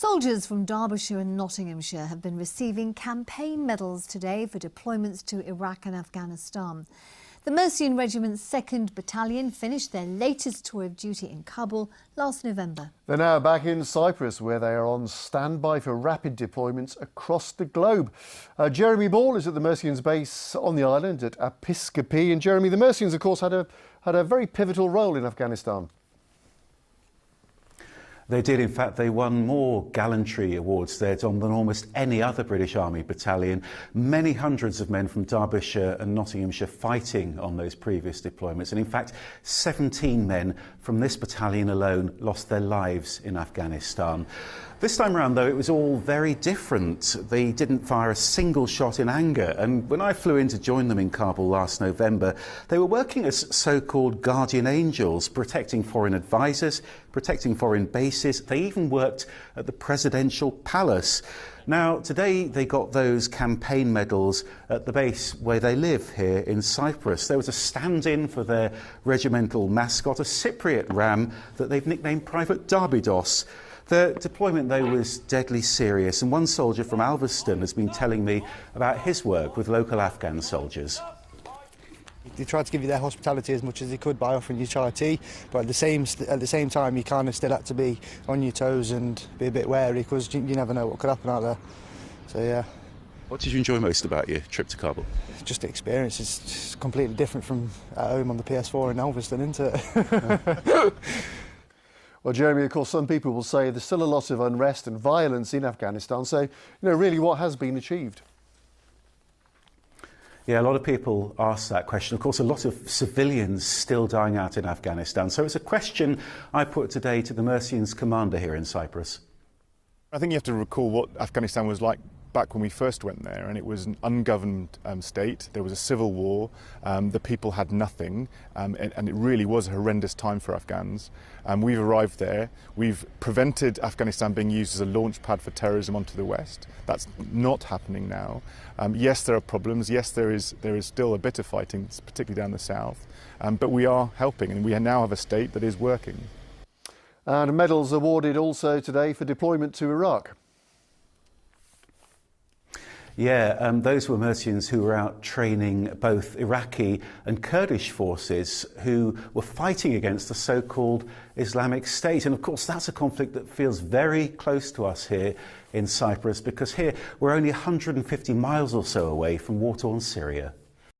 Soldiers from Derbyshire and Nottinghamshire have been receiving campaign medals today for deployments to Iraq and Afghanistan. The Mercian Regiment's 2nd Battalion finished their latest tour of duty in Kabul last November. They're now back in Cyprus, where they are on standby for rapid deployments across the globe. Jeremy Ball is at the Mercians base on the island at Episcopi. And Jeremy, the Mercians, of course, had a very pivotal role in Afghanistan. They did. In fact, they won more gallantry awards there, Dom, than almost any other British Army battalion. Many hundreds of men from Derbyshire and Nottinghamshire fighting on those previous deployments. And in fact, 17 men from this battalion alone lost their lives in Afghanistan. This time around, though, it was all very different. They didn't fire a single shot in anger. And when I flew in to join them in Kabul last November, they were working as so-called guardian angels, protecting foreign advisors, protecting foreign bases. They even worked at the presidential palace. Now, today they got those campaign medals at the base where they live here in Cyprus. There was a stand-in for their regimental mascot, a Cypriot ram that they've nicknamed Private Darbydos. The deployment, though, was deadly serious, and one soldier from Alveston has been telling me about his work with local Afghan soldiers. They tried to give you their hospitality as much as they could by offering you chai tea, but at the same time you kind of still had to be on your toes and be a bit wary, because you never know what could happen out there. So yeah. What did you enjoy most about your trip to Kabul? Just the experience. It's completely different from at home on the PS4 in Alveston, isn't it? Well, Jeremy, of course, some people will say there's still a lot of unrest and violence in Afghanistan. So, really, what has been achieved? Yeah, a lot of people ask that question. Of course, a lot of civilians still dying out in Afghanistan. So it's a question I put today to the Mercians commander here in Cyprus. I think you have to recall what Afghanistan was like back when we first went there, and it was an ungoverned state. There was a civil war, the people had nothing, and it really was a horrendous time for Afghans. We've arrived there, we've prevented Afghanistan being used as a launch pad for terrorism onto the West. That's not happening now. Yes, there are problems, yes, there is still a bit of fighting, particularly down the south, but we are helping, and we now have a state that is working. And medals awarded also today for deployment to Iraq. Yeah, those were Mercians who were out training both Iraqi and Kurdish forces who were fighting against the so-called Islamic State. And of course, that's a conflict that feels very close to us here in Cyprus, because here we're only 150 miles or so away from war-torn Syria.